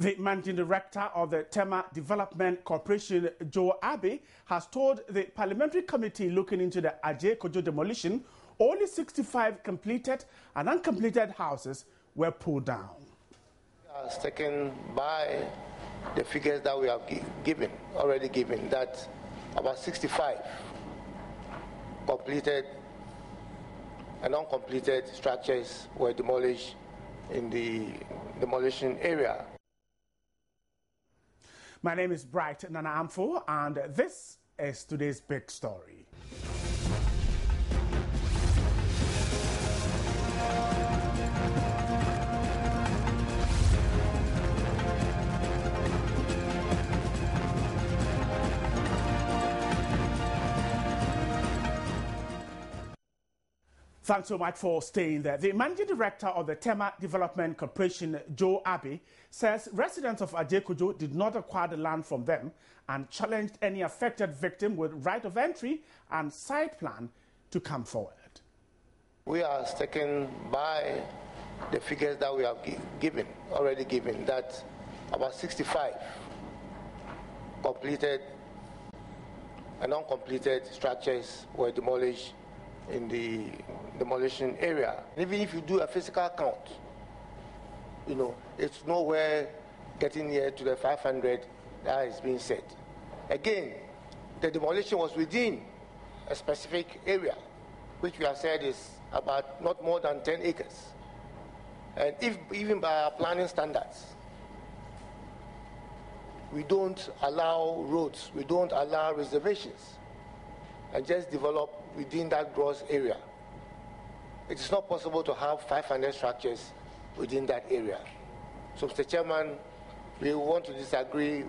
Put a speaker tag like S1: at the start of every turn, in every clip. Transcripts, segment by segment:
S1: The managing director of the Tema Development Corporation, Joe Abbey, has told the parliamentary committee looking into the Ajay Kojo demolition only 65 completed and uncompleted houses were pulled down.
S2: As taken by the figures that we have already given, that about 65 completed and uncompleted structures were demolished in the demolition area.
S1: My name is Bright Nana Amfo, and this is today's big story. Thanks so much for staying there. The managing director of the Tema Development Corporation, Joe Abbey, says residents of Ajay Kojo did not acquire the land from them and challenged any affected victim with right of entry and site plan to come forward.
S2: We are taken by the figures that we have already given, that about 65 completed and uncompleted structures were demolished in the demolition area. Even if you do a physical count, it's nowhere getting near to the 500 that is being said. Again, the demolition was within a specific area, which we have said is about not more than 10 acres. And even by our planning standards, we don't allow roads, we don't allow reservations, and just develop within that gross area. It is not possible to have 500 structures within that area. So, Mr. Chairman, we want to disagree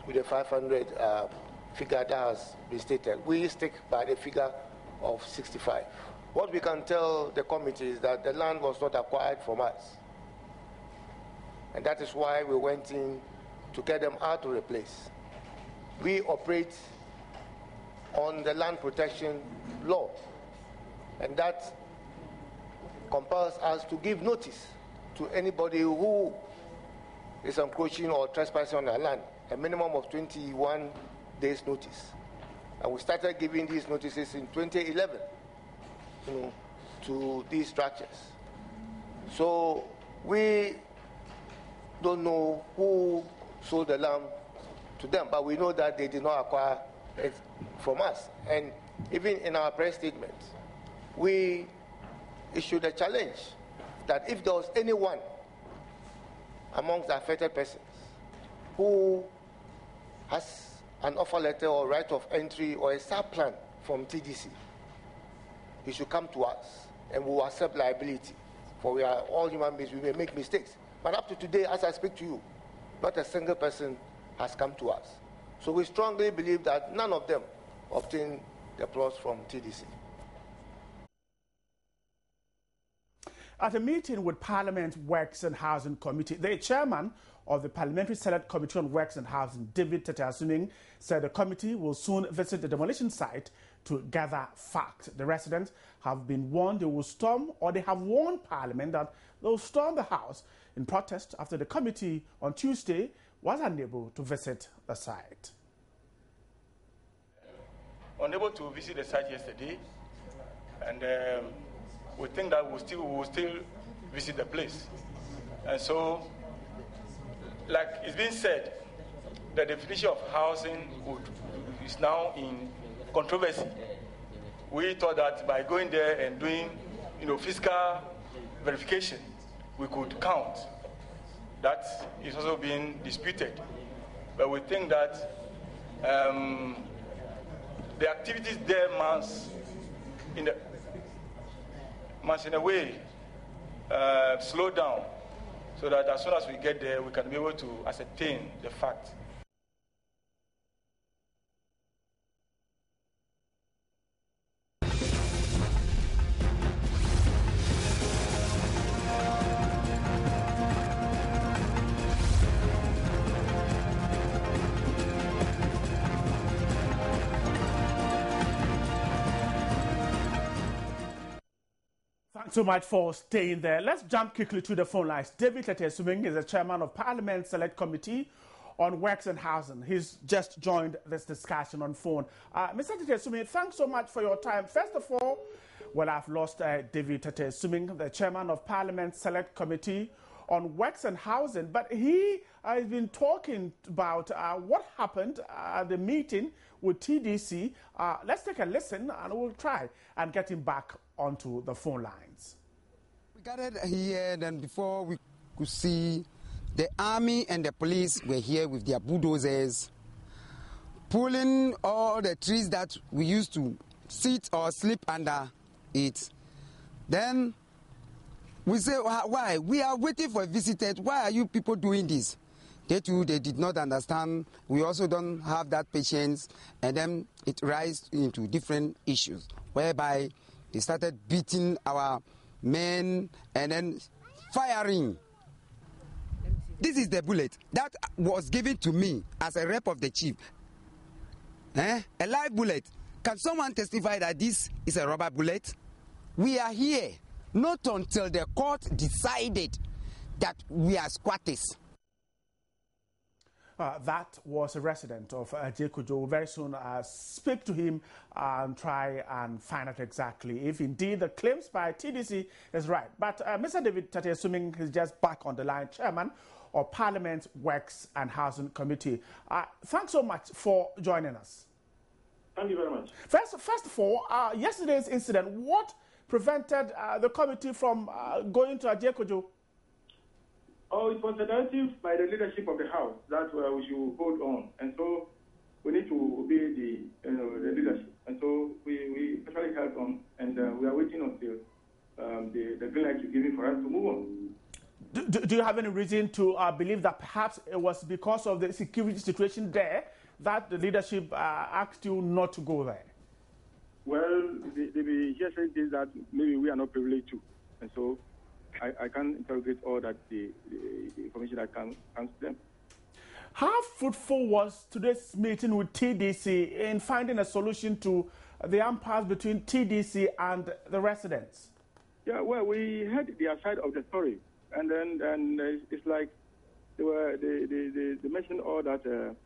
S2: with the 500 figure that has been stated. We stick by the figure of 65. What we can tell the committee is that the land was not acquired from us. And that is why we went in to get them out of the place. We operate on the land protection law, and that compels us to give notice to anybody who is encroaching or trespassing on our land, a minimum of 21 days notice. And we started giving these notices in 2011 to these structures. So we don't know who sold the land to them, but we know that they did not acquire it from us. And even in our press statement, we issued a challenge that if there was anyone amongst the affected persons who has an offer letter or right of entry or a sub-plan from TDC, he should come to us and we will accept liability. For we are all human beings, we may make mistakes. But up to today, as I speak to you, not a single person has come to us. So we strongly believe that none of them obtained the plots from TDC.
S1: At a meeting with Parliament Works and Housing Committee, the chairman of the Parliamentary Select Committee on Works and Housing, David Tete-Assuming, said the committee will soon visit the demolition site to gather facts. The residents have been warned they will storm, or they have warned Parliament that they will storm the house in protest after the committee on Tuesday was unable to visit the site.
S3: Unable to visit the site yesterday, and we think that we will still visit the place. And so, like it's been said, the definition of housing is now in controversy. We thought that by going there and doing, physical verification, we could count. That is also being disputed. But we think that the activities there must in a way slow down, so that as soon as we get there, we can be able to ascertain the fact.
S1: Thanks so much for staying there. Let's jump quickly to the phone lines. David Tetesuming is the chairman of Parliament Select Committee on Works and Housing. He's just joined this discussion on phone. Mr. Tetesuming, thanks so much for your time. First of all, well, I've lost David Tetesuming, the chairman of Parliament Select Committee on Works and Housing, but he has been talking about what happened at the meeting with TDC. Let's take a listen and we'll try and get him back onto the phone lines.
S4: We gathered here, then before we could see, the army and the police were here with their bulldozers, pulling all the trees that we used to sit or sleep under it. Then we say, why? We are waiting for visitors. Why are you people doing this? They too, they did not understand. We also don't have that patience. And then it rises into different issues, whereby they started beating our men and then firing. This is the bullet that was given to me as a rep of the chief. A live bullet. Can someone testify that this is a rubber bullet? We are here not until the court decided that we are squatters.
S1: That was a resident of Jekujo. Very soon speak to him and try and find out exactly if indeed the claims by TDC is right. But Mr. David Tetesuming is just back on the line, chairman of Parliament Works and Housing Committee. Thanks so much for joining us.
S5: Thank you very much.
S1: First of all, yesterday's incident, what prevented the committee from going to Jekujo?
S5: Oh, it was a directive by the leadership of the House that we should hold on. And so we need to obey the leadership. And so we actually held on, and we are waiting until the green light is given for us to move on.
S1: Do you have any reason to believe that perhaps it was because of the security situation there that the leadership asked you not to go there?
S5: Well, the hearsay says that maybe we are not privileged to. And so I can't interrogate all that the information that comes to them.
S1: How fruitful was today's meeting with TDC in finding a solution to the impasse between TDC and the residents?
S5: Yeah, well, we heard their side of the story, and then it's like they mentioned all that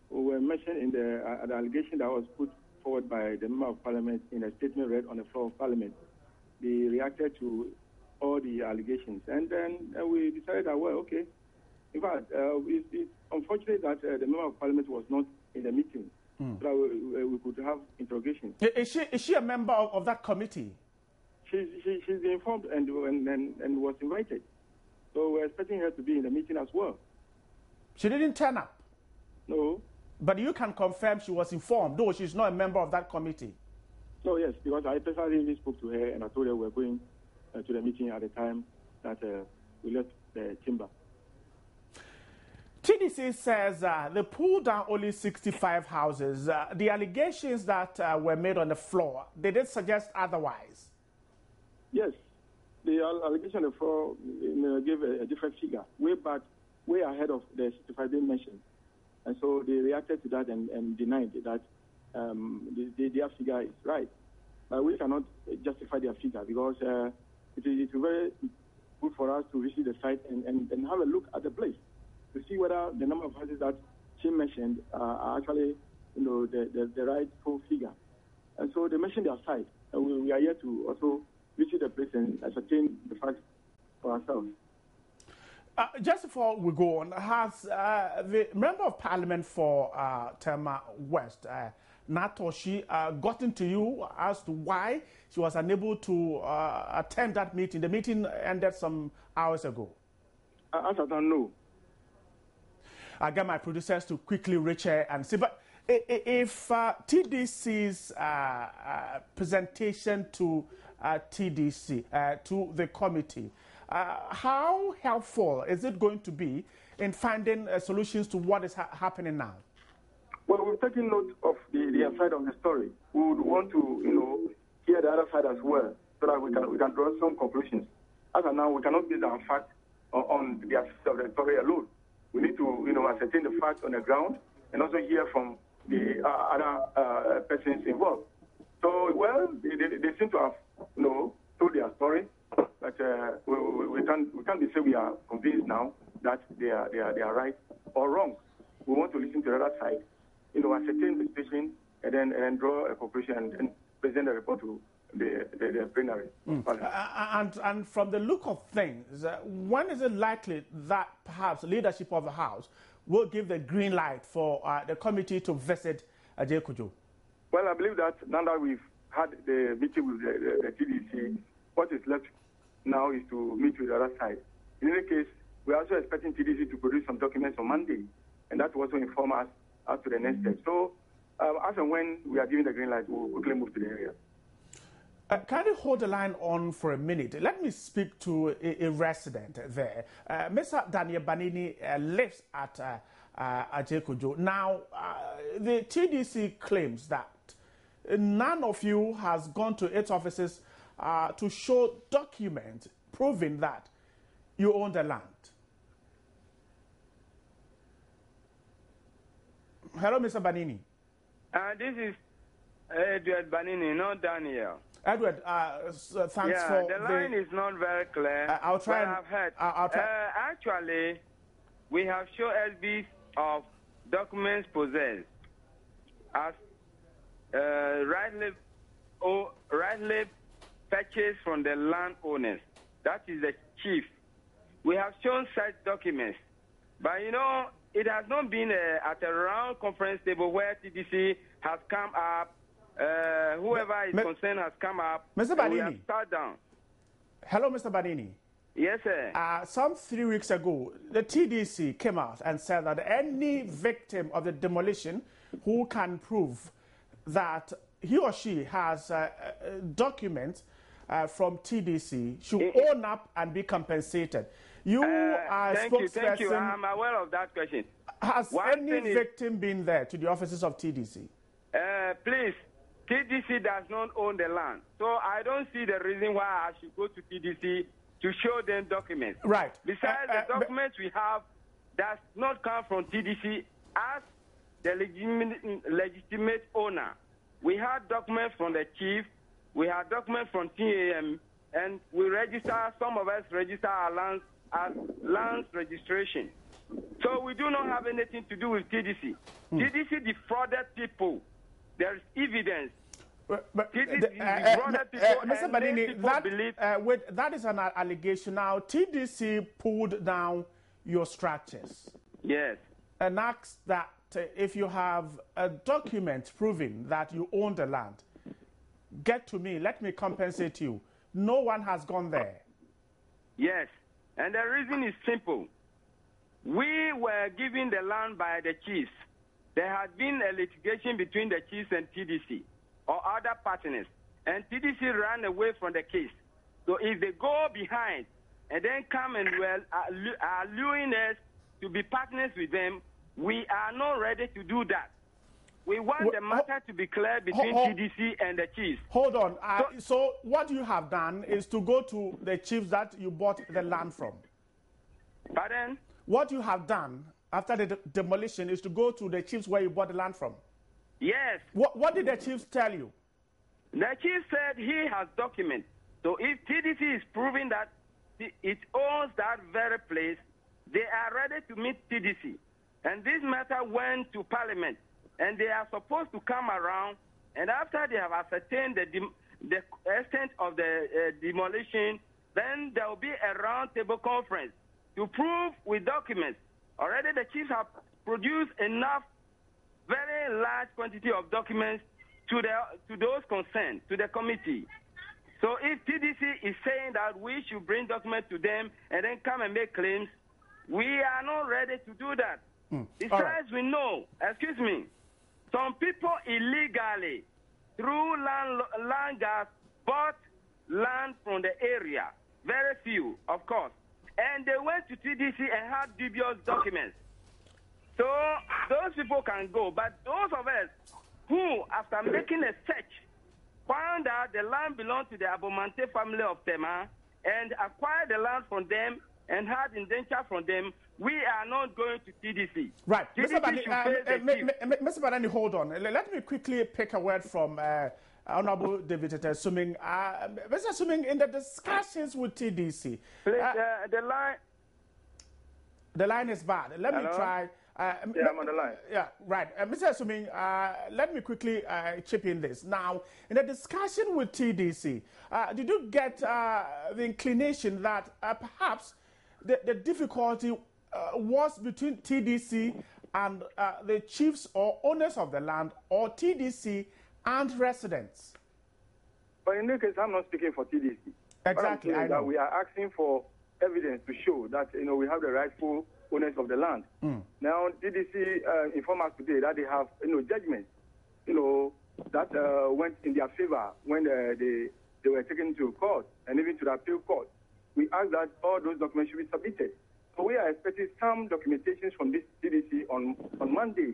S5: were mentioned in the allegation that was put forward by the member of Parliament in a statement read on the floor of Parliament. They reacted to all the allegations, and then we decided that, well, okay. In fact, it's unfortunate that the member of Parliament was not in the meeting, so that we could have interrogation.
S1: Is she a member of that committee?
S5: She's informed and was invited, so we're expecting her to be in the meeting as well.
S1: She didn't turn up?
S5: No.
S1: But you can confirm she was informed, though she's not a member of that committee?
S5: No, yes, because I personally spoke to her and I told her we're going to the meeting at the time that we left the chamber.
S1: TDC says they pulled down only 65 houses. The allegations that were made on the floor, they did suggest otherwise.
S5: Yes, the allegation on the floor gave a different figure, way ahead of the 65 they mentioned. And so they reacted to that and denied that their figure is right. But we cannot justify their figure because it is very good for us to visit the site and have a look at the place to see whether the number of houses that she mentioned are actually, the right full figure. And so they mentioned their site. And we are here to also visit the place and ascertain the facts for ourselves.
S1: Just before we go on, has the Member of Parliament for Tema West, Natoshi, gotten to you as to why she was unable to attend that meeting? The meeting ended some hours ago.
S5: As I don't know.
S1: I get my producers to quickly reach her and see. But if TDC's presentation to TDC, to the committee, how helpful is it going to be in finding solutions to what is happening now?
S5: Well, we've taken note of the side of the story. We would want to, hear the other side as well, so that we can draw some conclusions. As of now, we cannot base our facts on the aspect of the story alone. We need to, ascertain the facts on the ground and also hear from the other persons involved. So, well, they seem to have, told their story but we can't be say we are convinced now that they are right or wrong. We want to listen to the other side, ascertain the situation, and then draw a conclusion and present the report to the plenary.
S1: And from the look of things, when is it likely that perhaps leadership of the House will give the green light for the committee to visit Ajay Kojo?
S5: Well, I believe that now that we've had the meeting with the TDC, what is left now is to meet with the other side. In any case, we're also expecting TDC to produce some documents on Monday, and that will also inform us as to the next step. So, as and when we are given the green light, we'll quickly move to the area.
S1: Can you hold the line on for a minute? Let me speak to a resident there. Mr. Daniel Banini lives at Ajay Kojo. Now, the TDC claims that none of you has gone to its offices to show documents proving that you own the land. Hello, Mr. Banini.
S6: This is Edward Banini, not Daniel.
S1: Edward, thanks for
S6: the line is not very clear.
S1: I'll try.
S6: I've heard. Actually, we have shown SBs of documents possessed as rightly purchased from the landowners. That is the chief. We have shown such documents, but it has not been at a round conference table where TDC has come up. Whoever is concerned has come up.
S1: Mr. Banini.
S6: We have sat down.
S1: Hello, Mr. Banini.
S6: Yes, sir.
S1: Some 3 weeks ago, the TDC came out and said that any victim of the demolition who can prove that he or she has documents from TDC should own up and be compensated. You are spokesperson.
S6: Thank you. I'm aware of that question.
S1: Has any victim been there to the offices of TDC?
S6: Please, TDC does not own the land. So I don't see the reason why I should go to TDC to show them documents.
S1: Right.
S6: Besides, the documents we have does not come from TDC as the legitimate owner. We had documents from the chief, we had documents from TAM, and we register, some of us register our lands as lands registration. So we do not have anything to do with TDC. TDC defrauded people. There is evidence.
S1: Mr. Banini, that is an allegation. Now, TDC pulled down your structures.
S6: Yes.
S1: And asked that if you have a document proving that you own the land, get to me, let me compensate you. No one has gone there.
S6: Yes. And the reason is simple. We were given the land by the chiefs. There had been a litigation between the chiefs and TDC or other partners, and TDC ran away from the case. So if they go behind and then come and are luring us to be partners with them, we are not ready to do that. We want the matter to be clear between TDC and the chiefs.
S1: Hold on. So what you have done is to go to the chiefs that you bought the land from.
S6: Pardon?
S1: What you have done after the demolition is to go to the chiefs where you bought the land from.
S6: Yes.
S1: What did the chiefs tell you?
S6: The chief said he has documents. So if TDC is proving that it owns that very place, they are ready to meet TDC. And this matter went to Parliament, and they are supposed to come around, and after they have ascertained the extent of the demolition, then there will be a round-table conference to prove with documents. Already the chiefs have produced enough, very large quantity of documents to those concerned, to the committee. So if TDC is saying that we should bring documents to them and then come and make claims, we are not ready to do that. Besides, we know, some people illegally, through land gas, bought land from the area. Very few, of course. And they went to TDC and had dubious documents. So those people can go. But those of us who, after making a search, found out the land belonged to the Abomante family of Tema and acquired the land from them and had indenture from them, we are not going to TDC.
S1: Right. Mr. Banani, hold on. Let me quickly pick a word from Honorable David Assuming, Mr. Assuming, in the discussions with TDC,
S6: please,
S1: the line is bad. Let me try.
S6: Yeah, I'm on the line.
S1: Yeah, right. Mr. Assuming, let me quickly chip in this. Now, in the discussion with TDC, did you get the inclination that perhaps the difficulty was between TDC and the chiefs or owners of the land, or TDC and residents?
S5: But in this case, I'm not speaking for TDC.
S1: Exactly, I know.
S5: That we are asking for evidence to show that we have the rightful owners of the land. Now, TDC informed us today that they have judgments, that went in their favor when they were taken to court and even to the appeal court. We asked that all those documents should be submitted. So we are expecting some documentations from this TDC on Monday.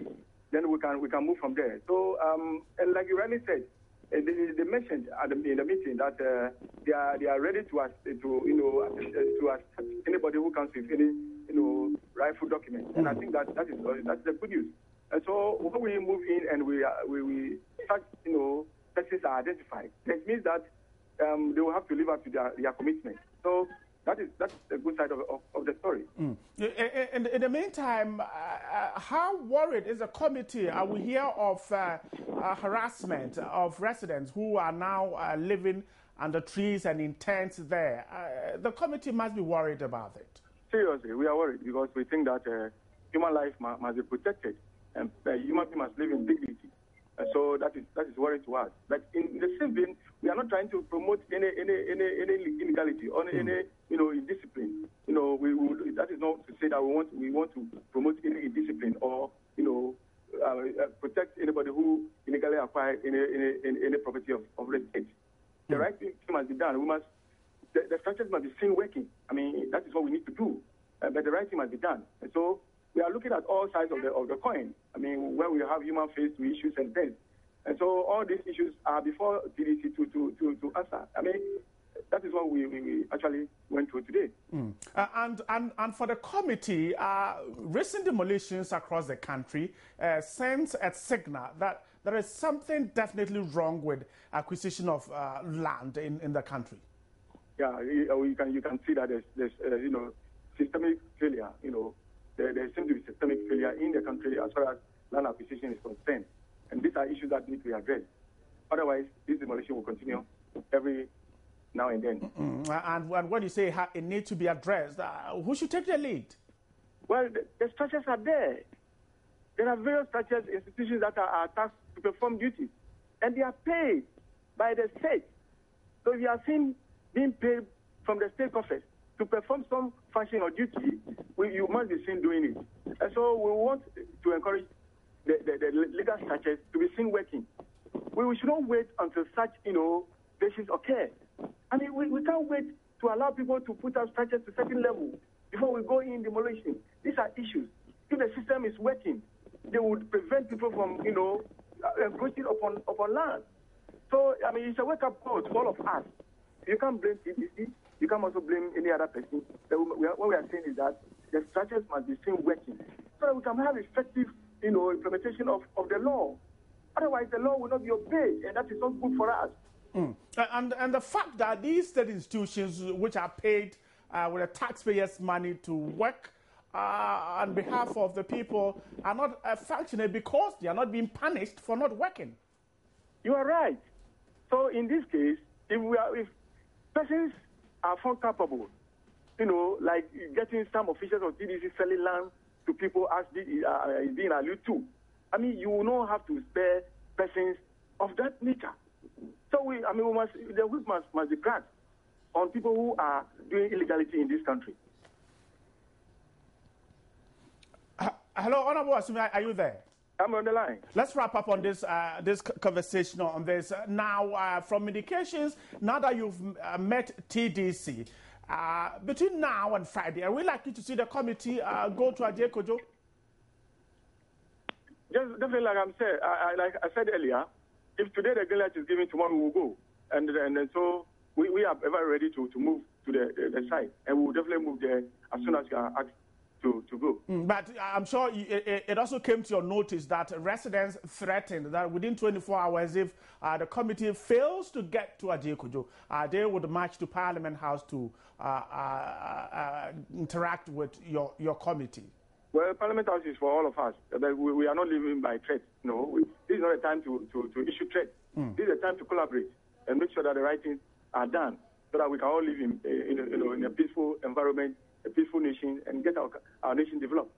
S5: Then we can move from there. So, and like you rightly said, they mentioned in the meeting that they are ready to accept anybody who comes with any rightful documents. And I think that's the good news. And so when we move in and we start persons are identified, that means that they will have to live up to their commitment. So that's the good side of the story.
S1: In the meantime, how worried is the committee? We hear of harassment of residents who are now living under trees and in tents there. The committee must be worried about it.
S5: Seriously, we are worried because we think that human life must be protected and human beings must live in dignity. So that is worrying to us. But in the same vein, we are not trying to promote any inequality or any indiscipline. That is not to say that we want to promote any indiscipline or protect anybody who illegally acquire any property of the state. The right thing must be done. The structures must be seen working. I mean, that is what we need to do. But the right thing must be done. And so we are looking at all sides of the coin. I mean, where we have human face to issues and things. And so all these issues are before TDC to answer. I mean, that is what we actually went through today.
S1: And for the committee, recent demolitions across the country sends a signal that there is something definitely wrong with acquisition of land in the country.
S5: Yeah, you can see that there's systemic failure. There seems to be systemic failure in the country as far as land acquisition is concerned. And these are issues that need to be addressed. Otherwise, this demolition will continue every now and then.
S1: And when you say it needs to be addressed, who should take the lead?
S5: Well, the structures are there. There are various structures, institutions that are tasked to perform duties. And they are paid by the state. So if you are seen being paid from the state office to perform some function or duty, you must be seen doing it. And so we want to encourage the legal structures to be seen working. We should not wait until such, patients occur. I mean, we can't wait to allow people to put up structures to a certain level before we go in demolition. These are issues. If the system is working, they would prevent people from, encroaching upon land. So, I mean, it's a wake-up call to all of us. You can't blame TDC. You can't also blame any other person. What we are saying is that the structures must be seen working so that we can have effective, implementation of the law. Otherwise, the law will not be obeyed, and that is not good for us.
S1: And the fact that these state institutions, which are paid with the taxpayers' money to work on behalf of the people, are not functioning because they are not being punished for not working.
S5: You are right. So in this case, if persons are found culpable, like getting some officials of TDC selling land to people as being alluded to, I mean, you will not have to spare persons of that nature. So the whip must be cracked on people who are doing illegality in this country.
S1: Hello, Honorable Asumi, are you there?
S5: I'm on the line.
S1: Let's wrap up on this conversation on this. Now, from indications, now that you've met TDC, between now and Friday, are we likely to see the committee go to Ajay Kojo?
S5: Just definitely, like I said earlier, if today the green light is given, tomorrow we will go. And so we are ever ready to move to the site. And we will definitely move there as soon as you are asked to go.
S1: But I'm sure it also came to your notice that residents threatened that within 24 hours, if the committee fails to get to Ajekojo, they would march to Parliament House to interact with your committee.
S5: Well, Parliament House is for all of us. We are not living by threats. No, this is not a time to issue threats. This is a time to collaborate and make sure that the right things are done so that we can all live in a peaceful environment, a peaceful nation, and get our nation developed.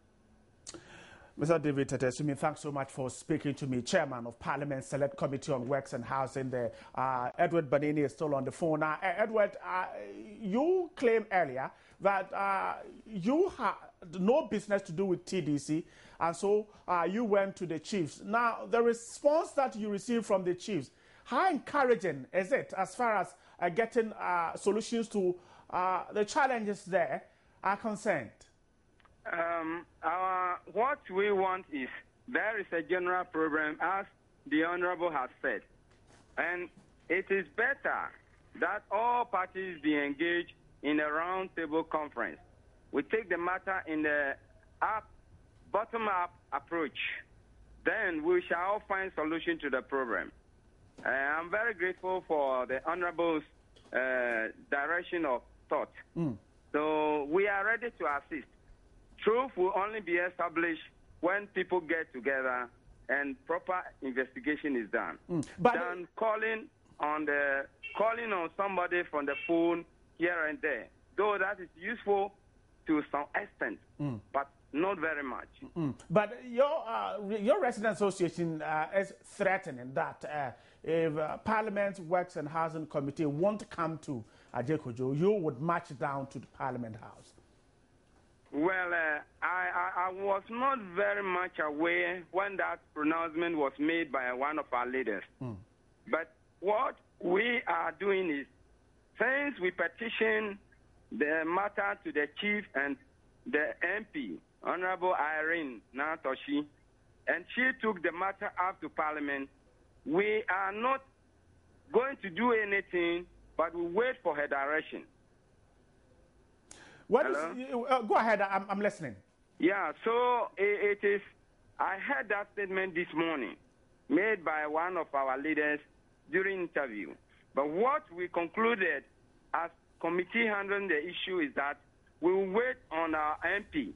S1: Mr. David Tetesumi, thanks so much for speaking to me. Chairman of Parliament Select Committee on Works and Housing. Edward Banini is still on the phone. Now, Edward, you claimed earlier that you had no business to do with TDC, and so you went to the chiefs. Now, the response that you received from the chiefs, how encouraging is it as far as getting solutions to the challenges there are concerned?
S6: What we want is there is a general program, as the Honorable has said, and it is better that all parties be engaged in a roundtable conference. We take the matter in the bottom-up approach. Then we shall find solution to the problem. I'm very grateful for the Honorable's direction of thought. So we are ready to assist. Truth will only be established when people get together and proper investigation is done. Than calling on somebody from the phone here and there, though that is useful to some extent, but not very much.
S1: But your resident association is threatening that if Parliament Works and Housing Committee won't come to Ajekojo, you would march down to the Parliament House.
S6: Well, I was not very much aware when that pronouncement was made by one of our leaders. But what we are doing is, since we petitioned the matter to the chief and the MP, Honorable Irene Natoshi, and she took the matter up to Parliament, we are not going to do anything, but we wait for her direction.
S1: Go ahead, I'm listening.
S6: Yeah, so it is, I heard that statement this morning made by one of our leaders during interview. But what we concluded as committee handling the issue is that we will wait on our MP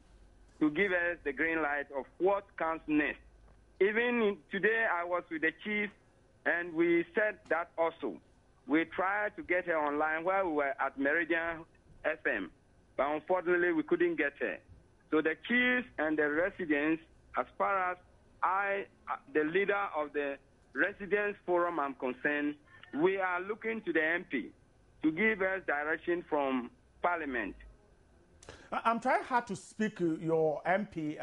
S6: to give us the green light of what comes next. Even today I was with the chief and we said that also. We tried to get her online while we were at Meridian FM. But unfortunately, we couldn't get her. So the chiefs and the residents, as far as the leader of the Residents Forum, I'm concerned, we are looking to the MP to give us direction from Parliament.
S1: I'm trying hard to speak to your MP,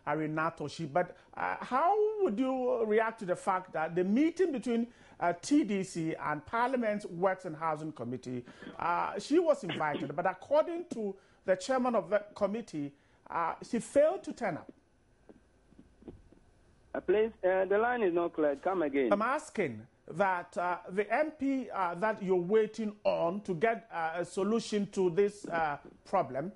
S1: Irene Natoshi, but how would you react to the fact that the meeting between TDC and Parliament's Works and Housing Committee, she was invited, but according to the chairman of the committee, she failed to turn up?
S6: Please, the line is not clear. Come again.
S1: I'm asking that the MP that you're waiting on to get a solution to this problem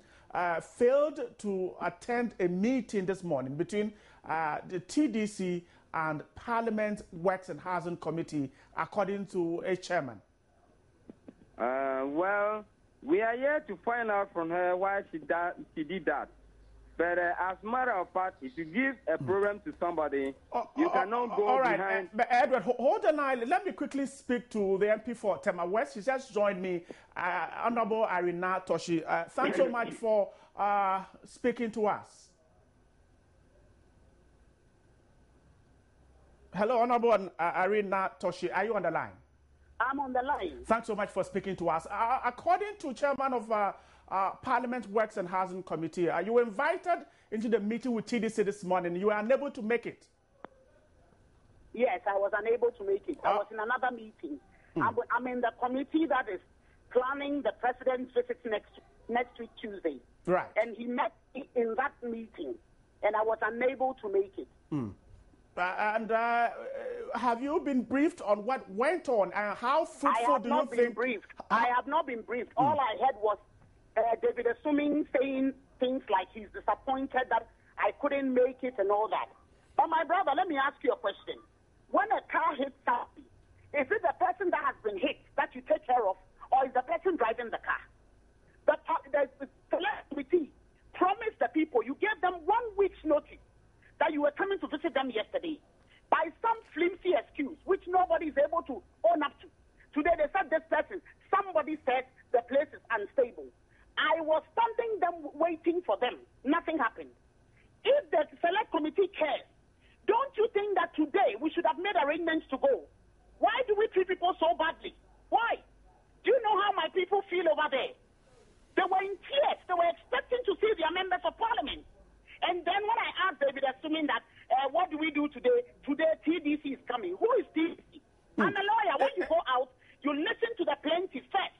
S1: failed to attend a meeting this morning between the TDC and Parliament Works and Housing Committee, according to a chairman.
S6: Well, we are yet to find out from her why she did that. But as a matter of fact, if you give a program to somebody, you cannot go behind.
S1: But Edward, hold the line. Let me quickly speak to the MP for Tema West. She just joined me, Honorable Irene Natoshi. Thanks so much for speaking to us. Hello, Honorable Irene Natoshi. Are you on the line?
S7: I'm on the line.
S1: Thanks so much for speaking to us. According to Chairman of Parliament Works and Housing Committee, you were invited into the meeting with TDC this morning. You were unable to make it.
S7: Yes, I was unable to make it. I was in another meeting. I'm in the committee that is planning the president's visit next week, Tuesday.
S1: Right.
S7: And he met me in that meeting, and I was unable to make it.
S1: And have you been briefed on what went on and how fruitful do you think?
S7: I have not been briefed. All I heard was David Assuming saying things like he's disappointed that I couldn't make it and all that. But my brother, let me ask you a question. When a car hits somebody, is it the person that has been hit that you take care of, or is the person driving the car? The select committee promised the people, you gave them 1 week's notice that you were coming to visit them yesterday by some flimsy excuse, which nobody is able to own up to. Today they said this person, somebody said the place is unstable. I was standing them waiting for them. Nothing happened. If the select committee cares, don't you think that today we should have made arrangements to go? Why do we treat people so badly? Why? Do you know how my people feel over there? They were in tears. They were expecting to see their members of parliament. And then when I asked David, assuming that, what do we do today? Today, TDC is coming. Who is TDC? I'm a lawyer. When you go out, you listen to the plaintiff first.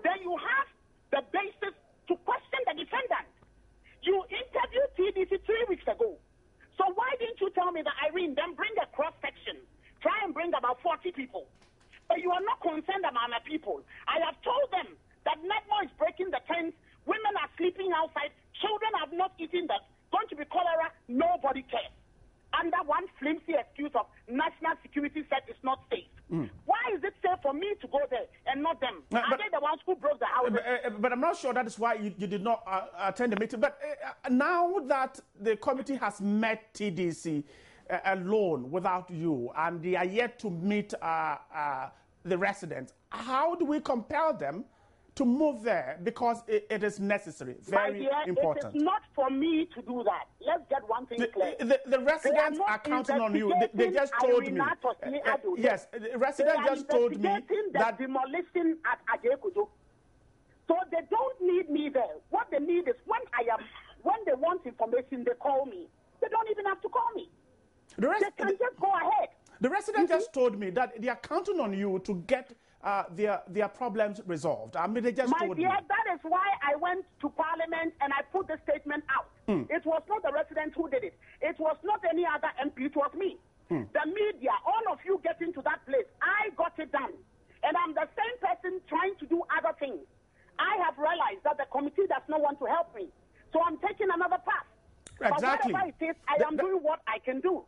S7: Then you have the basis to question the defendant. You interviewed TDC 3 weeks ago. So why didn't you tell me that, Irene, then bring a cross-section? Try and bring about 40 people. But you are not concerned about my people. I have told them that Netmo is breaking the tents, women are sleeping outside, children have not eaten, that's going to be cholera, nobody cares. Under one flimsy excuse of national security said it's not safe. Why is it safe for me to go there and not them? Are they the ones who broke the house?
S1: But I'm not sure that is why you did not attend the meeting. But now that the committee has met TDC alone without you, and they are yet to meet the residents, how do we compel them to move there? Because it is necessary, very important.
S7: It is not for me to do that. Let's get one thing clear.
S1: The residents are counting on you. They just told me. Yes, the residents just told me that
S7: demolition at Ajekojo. So they don't need me there. What they need is when they want information, they call me. They don't even have to call me. They can just go ahead.
S1: The resident just told me that they are counting on you to get their problems resolved. I mean, they just told me.
S7: That is why I went to Parliament and I put the statement out. It was not the resident who did it. It was not any other MP. It was me. The media, all of you get into that place. I got it done. And I'm the same person trying to do other things. I have realized that the committee does not want to help me. So I'm taking another path.
S1: Exactly.
S7: But whatever it is, I am doing what I can do.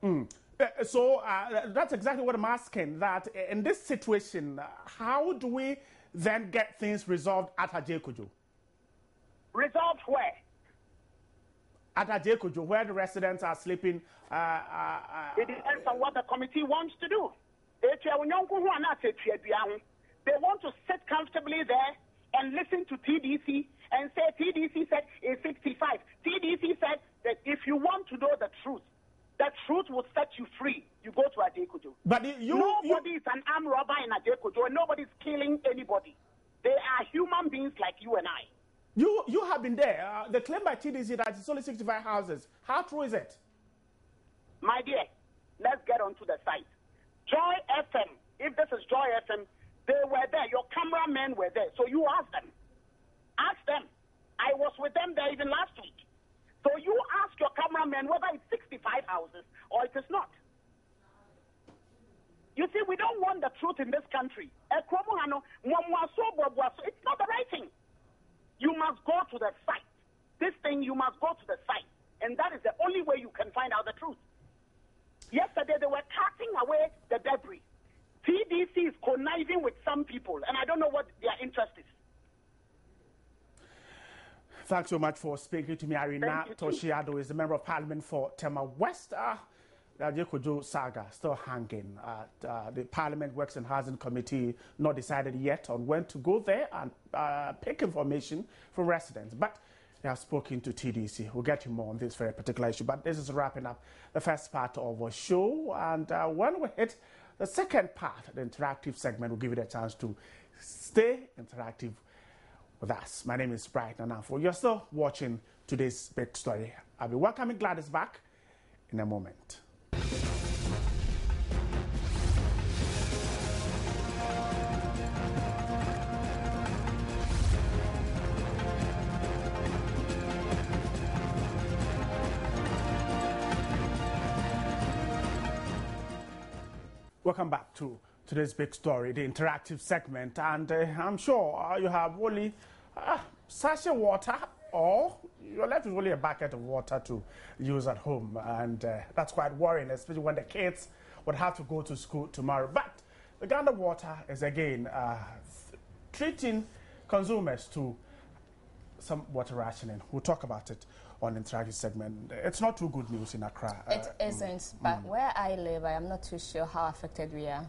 S1: So that's exactly what I'm asking, that in this situation, how do we then get things resolved at Ajekojo?
S7: Resolved where?
S1: At Ajekojo, where the residents are sleeping.
S7: It depends on what the committee wants to do. They want to sit comfortably there and listen to TDC and say TDC said it's 65. TDC said that if you want to know the truth will set you free. You go to Ajekojo.
S1: But
S7: nobody is an armed robber in Ajekojo, and nobody is killing anybody. They are human beings like you and I.
S1: You have been there. The claim by TDC that it's only 65 houses. How true is it?
S7: My dear, let's get onto the site. Joy FM. If this is Joy FM, they were there. Your cameramen were there. So you ask them. Ask them. I was with them there even last week. So you ask your cameraman whether it's 65 houses or it is not. You see, we don't want the truth in this country. It's not the right thing. You must go to the site. This thing, you must go to the site. And that is the only way you can find out the truth. Yesterday, they were cutting away the debris. TDC is conniving with some people, and I don't know what their interest is.
S1: Thanks so much for speaking to me. Irina Toshiado is the Member of Parliament for Tema West. The Ajekojo saga still hanging. The Parliament Works and Housing Committee not decided yet on when to go there and pick information from residents. But they have spoken to TDC. We'll get you more on this very particular issue. But this is wrapping up the first part of our show. And when we hit the second part, the interactive segment, we'll give you the chance to stay interactive with us. My name is Bright Nanafo. You're still watching today's big story. I'll be welcoming Gladys back in a moment. Welcome back to today's big story, the interactive segment, and I'm sure you have only sachet water or you're left with only a bucket of water to use at home. And that's quite worrying, especially when the kids would have to go to school tomorrow. But the Ghana Water is again treating consumers to some water rationing. We'll talk about it on the interactive segment. It's not too good news in Accra.
S8: It isn't, but where I live, I am not too sure how affected we are.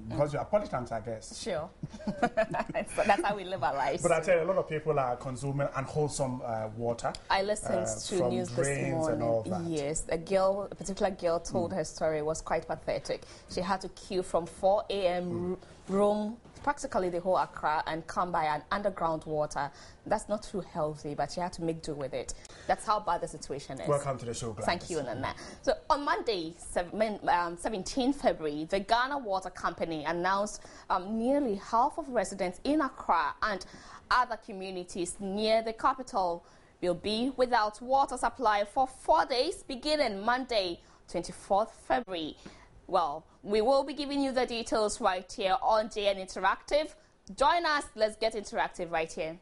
S1: Because you are Politans, I guess.
S8: Sure. So that's how we live our lives.
S1: But I tell you, a lot of people are consuming unwholesome water.
S8: I listened to news this morning.
S1: And all that.
S8: Yes, a particular girl told her story. It was quite pathetic. She had to queue from 4 a.m. roam practically the whole Accra and come by an underground water. That's not too healthy, but you have to make do with it. That's how bad the situation is.
S1: Welcome to the show, Gladys.
S8: Thank you, Nana. So on Monday, 17 February, the Ghana Water Company announced nearly half of residents in Accra and other communities near the capital will be without water supply for 4 days, beginning Monday, 24th February. Well, we will be giving you the details right here on JN Interactive. Join us. Let's get interactive right here.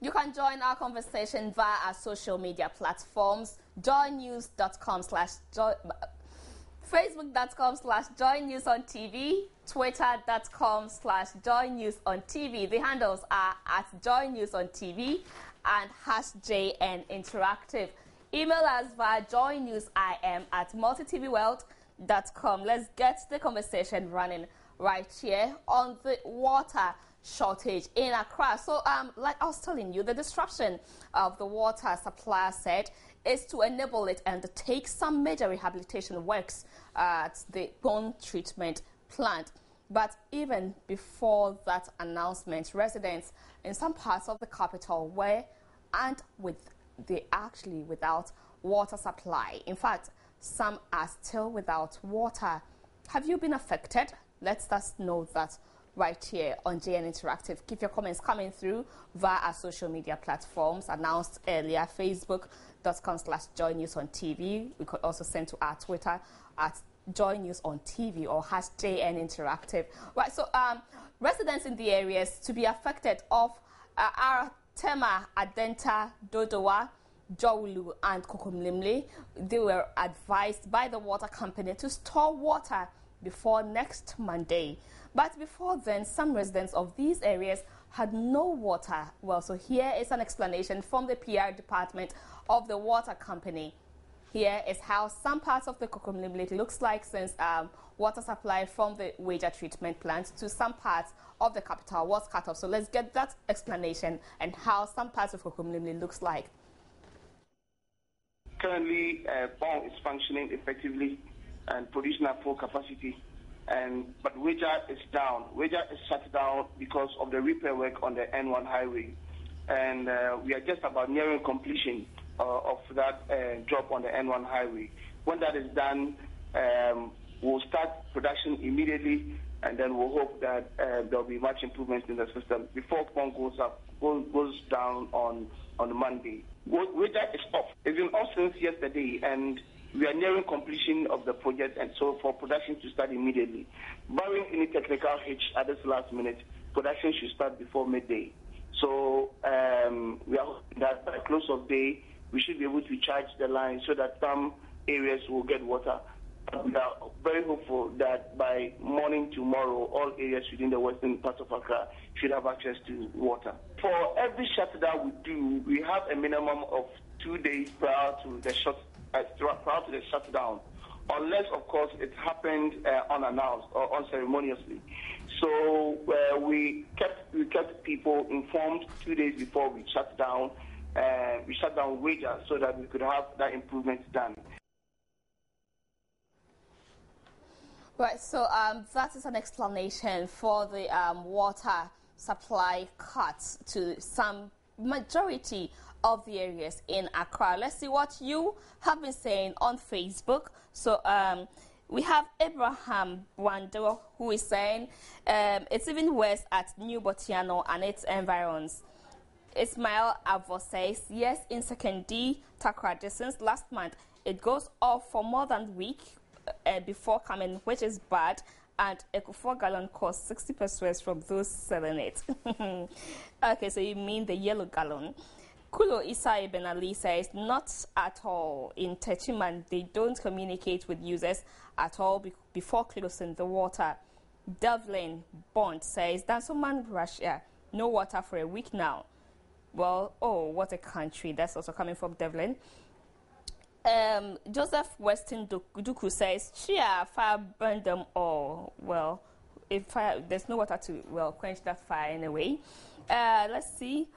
S8: You can join our conversation via our social media platforms, joynews.com/joy. Facebook.com/JoyNewsOnTV, Twitter.com/JoyNewsOnTV. The handles are at JoyNewsOnTV and #JN Interactive. Email us via joynewsim@multitvworld.com. Let's get the conversation running right here on the water shortage in Accra. So, like I was telling you, the disruption of the water supply said is to enable it and take some major rehabilitation works at the bone treatment plant. But even before that announcement, residents in some parts of the capital were actually without water supply. In fact, some are still without water. Have you been affected? Let us know that right here on JN Interactive. Keep your comments coming through via our social media platforms announced earlier, facebook.com/JoyNewsOnTV. We could also send to our Twitter at JoyNewsOnTV or #JN Interactive. Right, so residents in the areas to be affected of are Tema, Adenta, Dodowa, Jowulu and Kokomlimle. They were advised by the water company to store water before next Monday. But before then, some residents of these areas had no water. Well, so here is an explanation from the PR department of the water company. Here is how some parts of the Kokomlimle looks like since water supply from the water treatment plant to some parts of the capital was cut off. So let's get that explanation and how some parts of Kokomlimle looks like.
S9: Currently, BON is functioning effectively and producing at full capacity. But Wager is down. Wager is shut down because of the repair work on the N1 highway. And we are just about nearing completion of that job on the N1 highway. When that is done, we'll start production immediately, and then we'll hope that there'll be much improvement in the system before PON goes down on Monday. Wager is off. It's been off since yesterday, and we are nearing completion of the project, and so for production to start immediately. Barring any technical hitch at this last minute, production should start before midday. So we are hoping that by close of day, we should be able to charge the line so that some areas will get water. We are very hopeful that by morning tomorrow, all areas within the western part of Accra should have access to water. For every shutdown we do, we have a minimum of 2 days prior to the shutdown, unless, of course, it happened unannounced or unceremoniously. So we kept people informed 2 days before we shut down. We shut down Wager so that we could have that improvement done.
S8: Right, so that is an explanation for the water supply cuts to some majority of the areas in Accra. Let's see what you have been saying on Facebook. So we have Abraham Wando who is saying it's even worse at New Botiano and its environs. Ismail Avo says, yes, in second D, Takrady since last month, it goes off for more than a week before coming, which is bad. And a 4 gallon costs 60 pesos from those selling it. Okay, so you mean the yellow gallon. Kulo Isa Ibn Ali says, not at all. In Techiman, they don't communicate with users at all before closing the water. Devlin Bond says, Dansoman, Russia, no water for a week now. Well, oh, what a country. That's also coming from Devlin. Joseph Weston Duku says, Chia, fire burn them all. Well, if fire, there's no water to, well, quench that fire anyway. Let's see.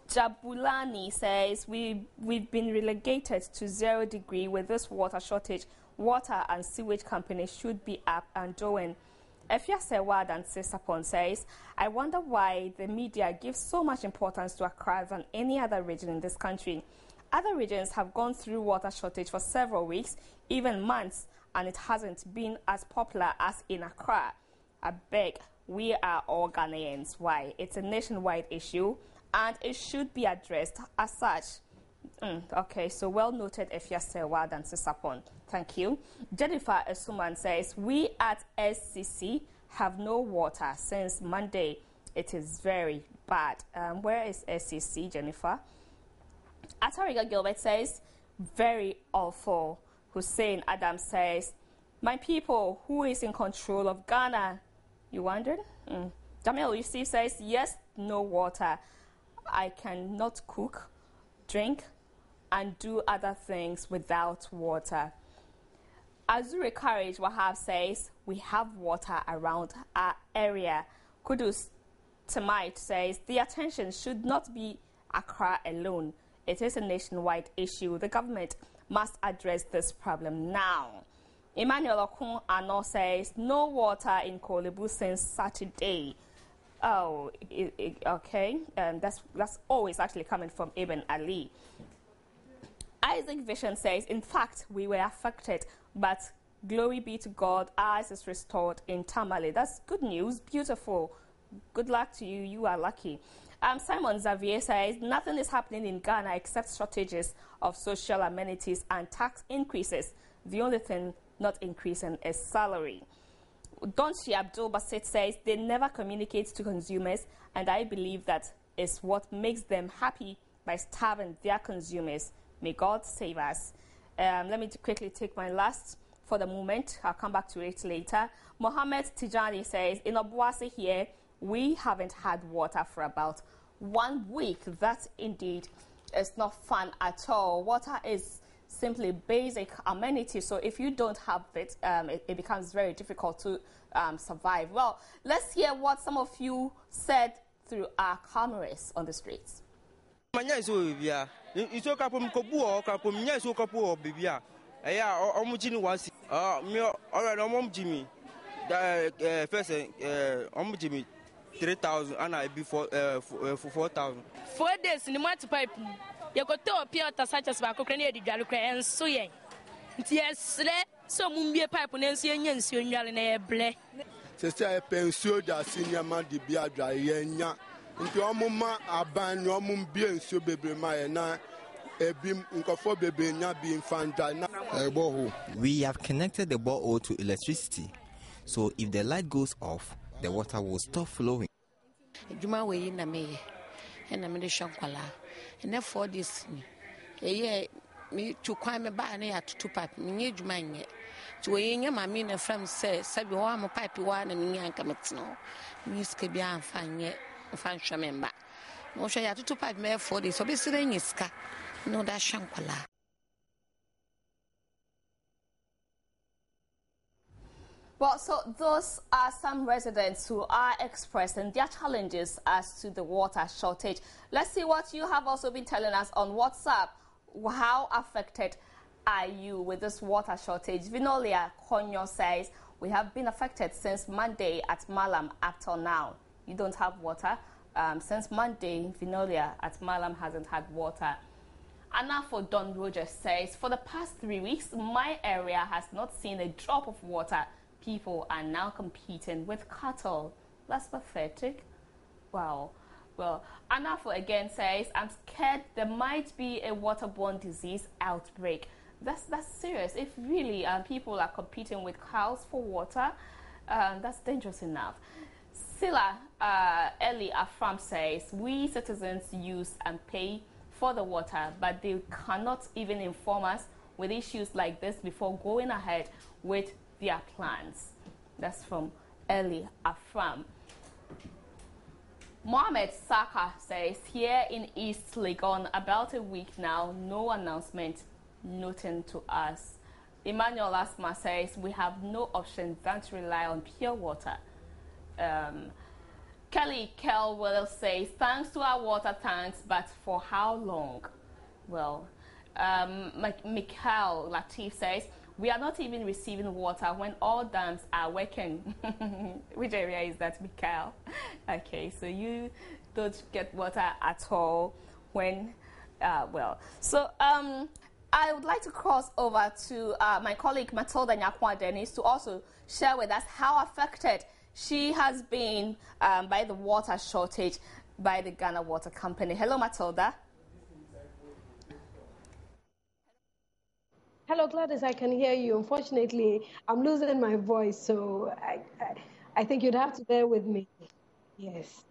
S8: Jabulani says, we've been relegated to 0 degree with this water shortage. Water and sewage companies should be up and doing. Efia Sewad and Sisapon says, I wonder why the media gives so much importance to Accra than any other region in this country. Other regions have gone through water shortage for several weeks, even months, and it hasn't been as popular as in Accra. I beg, we are all Ghanaians. Why? It's a nationwide issue, and it should be addressed as such. Okay, so well noted, Efia Sewad and Sisapon. Thank you. Jennifer Esuman says, we at SCC have no water since Monday. It is very bad. Where is SCC, Jennifer? Atariga Gilbert says, very awful. Hussein Adam says, my people, who is in control of Ghana? You wondered? Jamil Yusuf says, yes, no water. I cannot cook, drink, and do other things without water. Azure Courage Wahab says, we have water around our area. Kudus Tamite says, the attention should not be Accra alone. It is a nationwide issue. The government must address this problem now. Emmanuel Okun Ano says, no water in Kolebu since Saturday. Oh, okay. That's always actually coming from Ibn Ali. Isaac Vision says, in fact, we were affected, but glory be to God, ours is restored in Tamale. That's good news. Beautiful. Good luck to you. You are lucky. Simon Xavier says, nothing is happening in Ghana except shortages of social amenities and tax increases. The only thing not increasing is salary. Donchi Abdul Basit says, they never communicate to consumers, and I believe that is what makes them happy by starving their consumers. May God save us. Let me quickly take my last for the moment. I'll come back to it later. Mohammed Tijani says, in Obuasi here, we haven't had water for about 1 week. That indeed is not fun at all. Water is simply basic amenity, so if you don't have it, it becomes very difficult to survive. Well, let's hear what some of you said through our cameras on the streets.
S10: Jimmy 3,000 and I be for 4,000.
S11: 4 days in the water pipe. You got to appear to such as Bacocrania, the Galluca, and so young. Yes, so Mumbia pipe and Ensian, Sunial and a ble.
S12: Sister, I pensio that senior man di Biadra, Yenya. Into a moment, I ban your Mumbia and so baby my na a beam in Kofo baby not being found.
S13: We have connected the borehole to electricity, so if the light goes off, the water will stop flowing.
S14: Juma way in a me, and I'm in the Shankwala, and therefore this me to climb a bar near to 2 pipe, me mine. To a young mammy and friend says, Sabi, I'm a pipe one and me and Cametno. Miss Kabian fine yet, fine shamemba. No, she had 2 pipe mere for this, so be sitting in ska. No, that Shankwala.
S8: Well, so those are some residents who are expressing their challenges as to the water shortage. Let's see what you have also been telling us on WhatsApp. How affected are you with this water shortage? Vinolia Konyo says, we have been affected since Monday at Malam up till now. You don't have water. Since Monday, Vinolia at Malam hasn't had water. Anna for Don Rogers says, for the past 3 weeks, my area has not seen a drop of water. People are now competing with cattle. That's pathetic. Wow. Well, Anafo again says, I'm scared there might be a waterborne disease outbreak. That's serious. If really people are competing with cows for water, that's dangerous enough. Sila Eli Afram says, we citizens use and pay for the water, but they cannot even inform us with issues like this before going ahead with their plans. That's from Eli Afram. Mohammed Saka says, here in East Legon, about a week now, no announcement, nothing to us. Emmanuel Asma says, we have no option than to rely on pure water. Kelly Kelwell says, thanks to our water tanks, but for how long? Well, Mikhail Latif says, we are not even receiving water when all dams are working. Which area is that, Mikhail? Okay, so you don't get water at all when, well. So I would like to cross over to my colleague Matilda Nyakwa Dennis to also share with us how affected she has been by the water shortage by the Ghana Water Company. Hello, Matilda.
S15: Hello, Gladys, I can hear you. Unfortunately, I'm losing my voice, so I think you'd have to bear with me. Yes.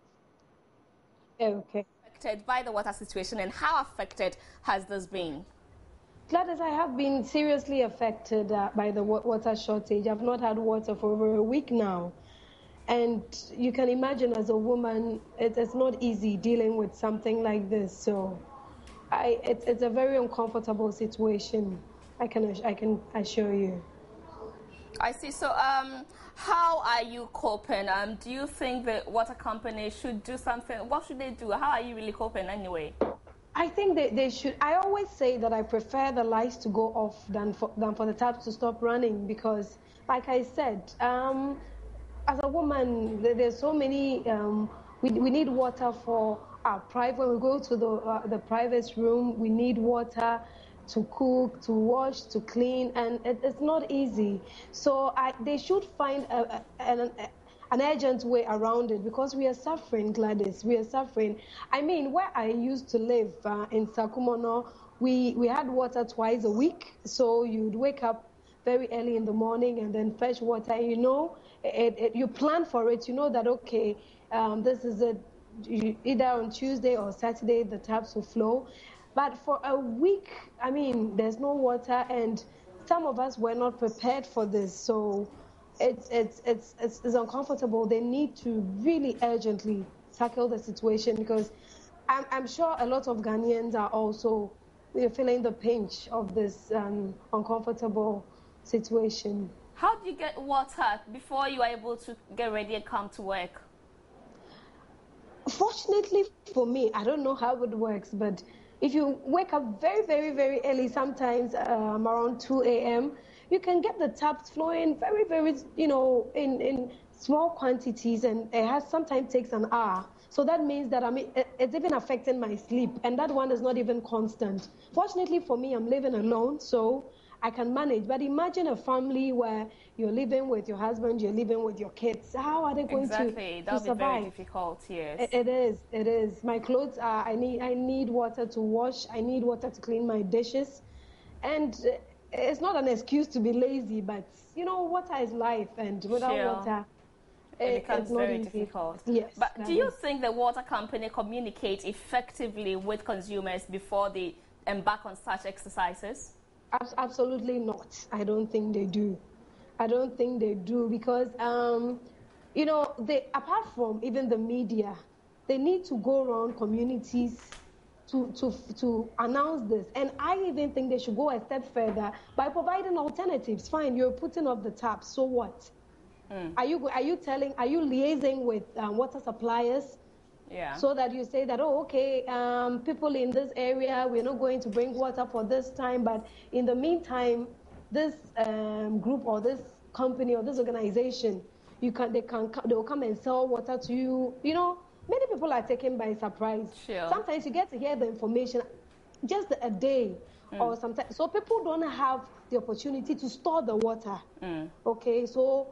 S15: Okay.
S8: Affected by the water situation, and how affected has this been?
S15: Gladys, I have been seriously affected by the water shortage. I've not had water for over a week now. And you can imagine, as a woman, it's not easy dealing with something like this. So it's a very uncomfortable situation. I can assure you.
S8: I see. So how are you coping? Do you think the water company should do something? What should they do? How are you really coping anyway?
S15: I think they should. I always say that I prefer the lights to go off than for the taps to stop running, because, like I said, as a woman, there's so many, we need water for our private. When we go to the private room, we need water to cook, to wash, to clean, and it's not easy. So they should find an urgent way around it, because we are suffering, Gladys. We are suffering. I mean, where I used to live in Sakumono, we had water twice a week. So you'd wake up very early in the morning and then fetch water. And you know, you plan for it. You know that, okay, this is it. Either on Tuesday or Saturday, the taps will flow. But for a week, I mean, there's no water, and some of us were not prepared for this. So it's uncomfortable. They need to really urgently tackle the situation, because I'm sure a lot of Ghanaians are also feeling the pinch of this uncomfortable situation.
S8: How do you get water before you are able to get ready and come to work?
S15: Fortunately for me, I don't know how it works, but if you wake up very, very, very early, sometimes around 2 a.m., you can get the taps flowing very, very, in small quantities, and sometimes takes an hour. So that means that it's even affecting my sleep, and that one is not even constant. Fortunately for me, I'm living alone, so I can manage. But imagine a family where you're living with your husband, you're living with your kids. How are they going to survive?
S8: Exactly, that'll be very difficult, yes.
S15: It is. My clothes I need water to wash. I need water to clean my dishes. And it's not an excuse to be lazy, but, water is life, and without water,
S8: it becomes very
S15: easy.
S8: difficult.
S15: Yes.
S8: But do you think the water company communicates effectively with consumers before they embark on such exercises?
S15: Absolutely not. I don't think they do. Because, apart from even the media, they need to go around communities to announce this. And I even think they should go a step further by providing alternatives. Fine, you're putting off the tap, so what? Are you liaising with water suppliers?
S8: Yeah.
S15: So that you say that, people in this area, we're not going to bring water for this time, but in the meantime, this group or this company or this organization, they will come and sell water to you. Many people are taken by surprise.
S8: Sure.
S15: Sometimes you get to hear the information just a day or sometimes. So people don't have the opportunity to store the water. Okay, so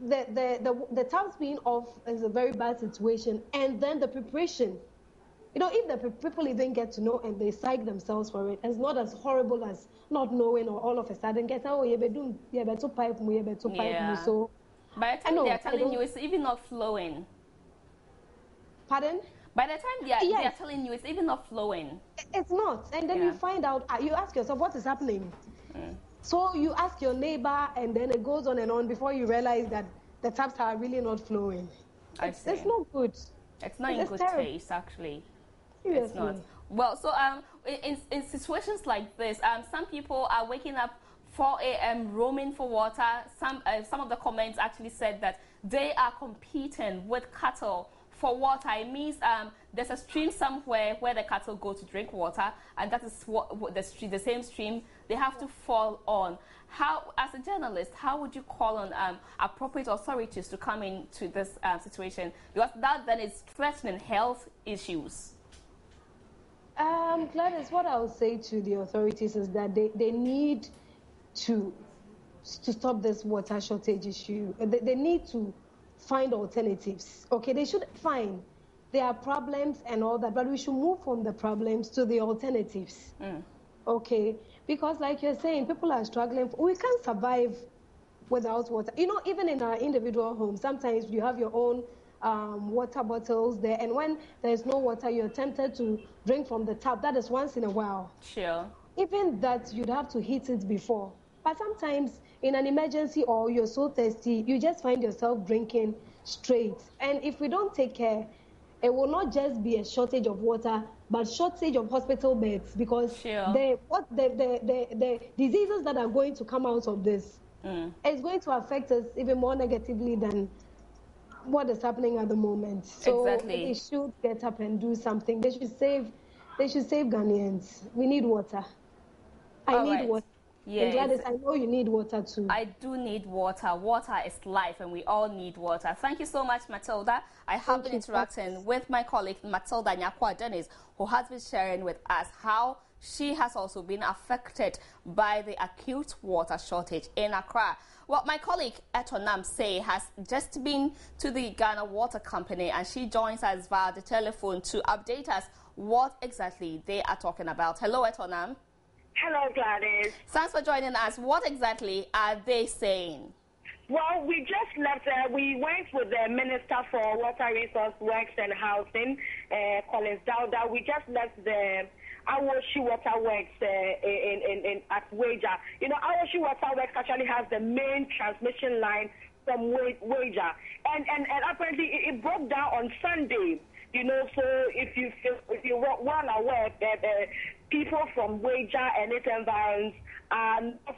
S15: the taps being off is a very bad situation, and then the preparation. You know, if the people even get to know and they psych themselves for it, it's not as horrible as not knowing or all of a sudden get, oh, you better pipe me, so.
S8: By the time they are telling you, it's even not flowing.
S15: Pardon?
S8: By the time they are telling you, it's even not flowing.
S15: It's not. And then you find out, you ask yourself, what is happening? So you ask your neighbor, and then it goes on and on before you realize that the taps are really not flowing. It's not good.
S8: It's not in good taste, actually.
S15: Seriously.
S8: It's not. Well, so in situations like this, some people are waking up 4 a.m. roaming for water. Some of the comments actually said that they are competing with cattle for water. It means there's a stream somewhere where the cattle go to drink water, and that is what the same stream they have to fall on. How, as a journalist, how would you call on appropriate authorities to come into this situation? Because that then is threatening health issues.
S15: Gladys, what I would say to the authorities is that they need to stop this water shortage issue. They need to find alternatives. Okay, they should find there are problems and all that, but we should move from the problems to the alternatives. Okay, because like you're saying, people are struggling. We can't survive without water. You know, even in our individual homes, sometimes you have your own water bottles there, and when there's no water, you're tempted to drink from the tap. That is once in a while.
S8: Sure.
S15: Even that, you'd have to heat it before. But sometimes in an emergency or you're so thirsty, you just find yourself drinking straight. And if we don't take care, it will not just be a shortage of water, but shortage of hospital beds, because the diseases that are going to come out of this is going to affect us even more negatively than what is happening at the moment. So they should get up and do something. They should save Ghanaians. We need water. I need water.
S8: Yes.
S15: Gladys, I know you need water too.
S8: I do need water. Water is life, and we all need water. Thank you so much, Matilda. I have been interacting with my colleague, Matilda Nyakwa Dennis, who has been sharing with us how she has also been affected by the acute water shortage in Accra. Well, my colleague, Etonam Say, has just been to the Ghana Water Company, and she joins us via the telephone to update us what exactly they are talking about. Hello, Etonam.
S16: Hello, Gladys.
S8: Thanks for joining us. What exactly are they saying?
S16: Well, we just left, we went with the Minister for Water Resource Works and Housing, Collins Dowda. We just left the Awoshi Water Works at Wager. You know, Awoshi Water Works actually has the main transmission line from Wager. And apparently it broke down on Sunday. You know, so if you weren't aware that people from Wager and its environs are not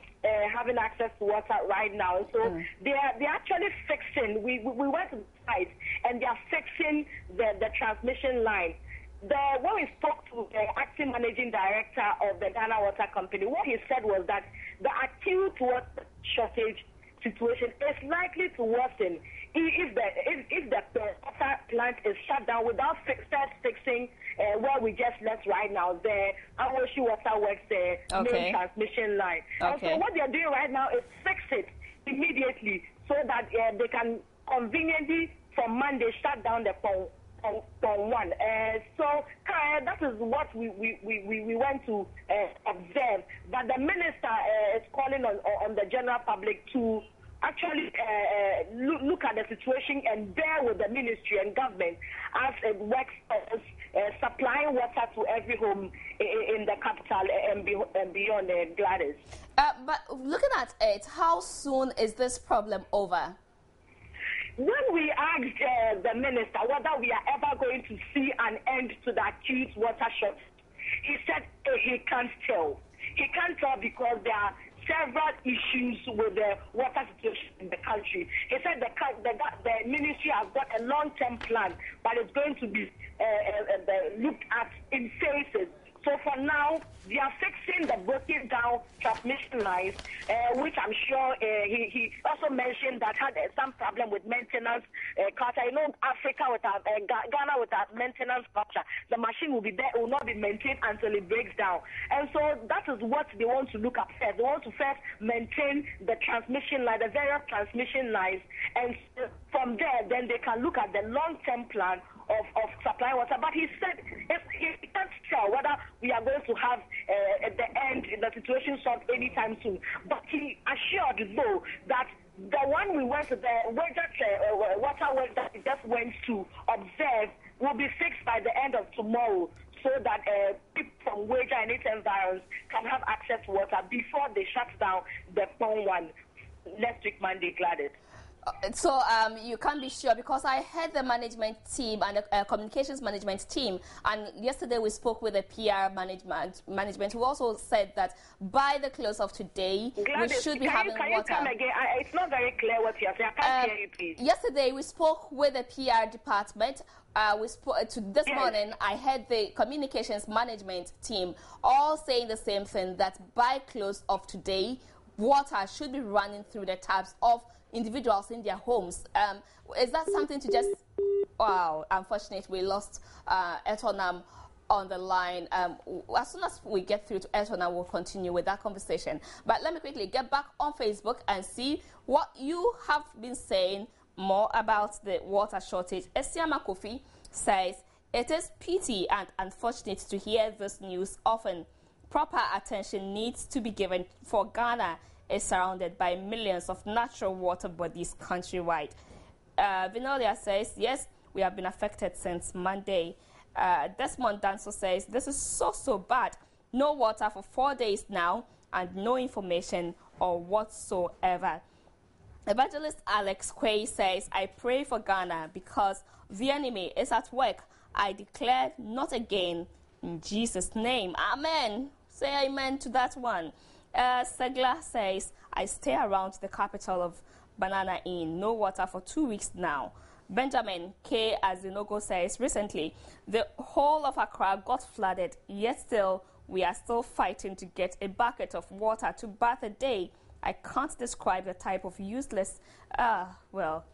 S16: having access to water right now. So they're actually fixing. We went to the site and they are fixing the transmission line. When we spoke to the acting managing director of the Ghana Water Company, what he said was that the acute water shortage situation is likely to worsen if the water plant is shut down without fixing where we just left right now, the Awoshi Water Works main transmission line. And so what they're doing right now is fix it immediately so that they can conveniently from Monday shut down the Pong 1. So that is what we went to observe. But the minister is calling on the general public to actually look at the situation and bear with the ministry and government as it works supplying water to every home in the capital and beyond, Gladys.
S8: But looking at it, how soon is this problem over?
S16: When we asked the minister whether we are ever going to see an end to the acute water shortage, he said he can't tell. He can't tell because there are several issues with the water situation in the country. He said the ministry has got a long-term plan, but it's going to be looked at in phases. So for now, they are fixing the broken down transmission lines, which I'm sure he also mentioned that had some problem with maintenance culture. You know, Africa with our Ghana with our maintenance culture, the machine will be there, will not be maintained until it breaks down. And so that is what they want to look at first. They want to first maintain the transmission line, the various transmission lines, and from there, then they can look at the long-term plan of supply water. But he said he can't tell whether we are going to have at the end the situation solved anytime soon. But he assured though that the one we went to, the water well that we just went to observe, will be fixed by the end of tomorrow, so that people from Wager and its environs can have access to water before they shut down the Pong one next week Monday, Gladys.
S8: So you can't be sure, because I heard the management team and the communications management team, and yesterday we spoke with the PR management who also said that by the close of today we should be having water. Can you
S16: come again? It's not very clear what you're saying. I can't hear you, please.
S8: Yesterday we spoke with the PR department. We spoke this morning. I heard the communications management team all saying the same thing, that by close of today water should be running through the taps of individuals in their homes. Is that something to just... Wow, unfortunate we lost Etonam on the line. As soon as we get through to Etonam, we'll continue with that conversation. But let me quickly get back on Facebook and see what you have been saying more about the water shortage. Esiama Kofi says, it is pity and unfortunate to hear this news often. Proper attention needs to be given, for Ghana is surrounded by millions of natural water bodies countrywide. Vinolia says, yes, we have been affected since Monday. Desmond Danso says, this is so bad. No water for 4 days now and no information or whatsoever. Evangelist Alex Quay says, I pray for Ghana because the enemy is at work. I declare not again in Jesus' name. Amen. Say amen to that one. Segla says, I stay around the capital of Banana Inn. No water for 2 weeks now. Benjamin K. Azinogo says, recently, the whole of Accra got flooded, yet still, we are still fighting to get a bucket of water to bath a day. I can't describe the type of useless... well.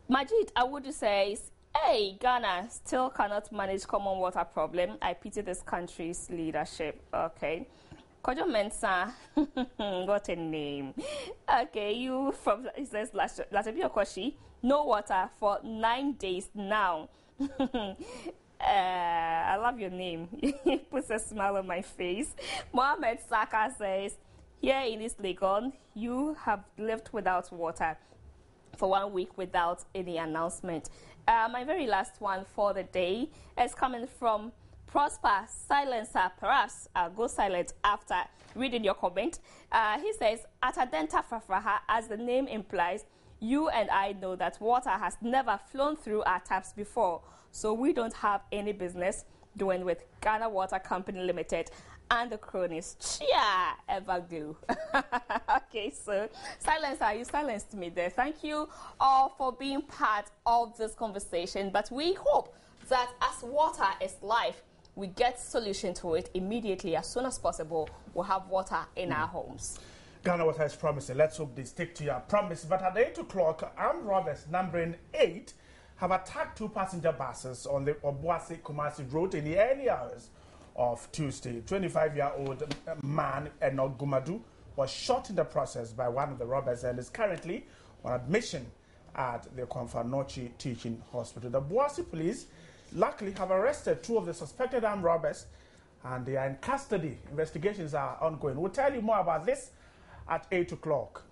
S8: Majid Awudu says, hey, Ghana still cannot manage common water problem. I pity this country's leadership. Okay. Kojo Mensa, what a name. Okay, you from, it says, Latibia Koshi, no water for 9 days now. I love your name. It puts a smile on my face. Mohammed Saka says, here in East Legon, you have lived without water for 1 week without any announcement. My very last one for the day is coming from Prosper Silencer. Perhaps I'll go silent after reading your comment. He says, at Adenta Fafraha, as the name implies, you and I know that water has never flown through our taps before, so we don't have any business doing with Ghana Water Company Limited and the cronies. Chia, Everglue. Okay, so Silencer, you silenced me there. Thank you all for being part of this conversation, but we hope that as water is life, we get solution to it immediately. As soon as possible, we'll have water in our homes.
S1: Ghana Water is promising. Let's hope they stick to your promise. But at 8 o'clock, armed robbers numbering 8 have attacked 2 passenger buses on the Obuasi-Kumasi road in the early hours of Tuesday. 25-year-old man, Enoch Gumadu, was shot in the process by one of the robbers and is currently on admission at the Konfanochi Teaching Hospital. The Boasi police luckily have arrested 2 of the suspected armed robbers and they are in custody. Investigations are ongoing. We'll tell you more about this at 8 o'clock.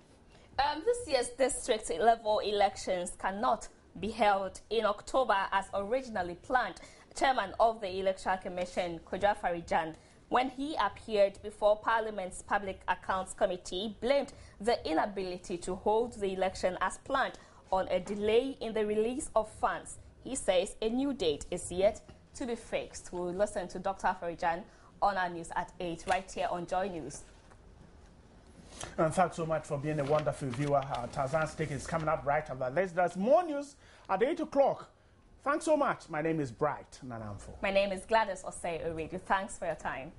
S8: This year's district level elections cannot be held in October as originally planned. Chairman of the Electoral Commission, Kojo Farijan, when he appeared before Parliament's Public Accounts Committee, blamed the inability to hold the election as planned on a delay in the release of funds. He says a new date is yet to be fixed. We'll listen to Dr. Farijan on our news at 8, right here on Joy News.
S1: And thanks so much for being a wonderful viewer. Tarzan's Take is coming up right after this. There's more news at 8 o'clock Thanks so much. My name is Bright Nanamfo.
S8: My name is Gladys Osei Oredu. Thanks for your time.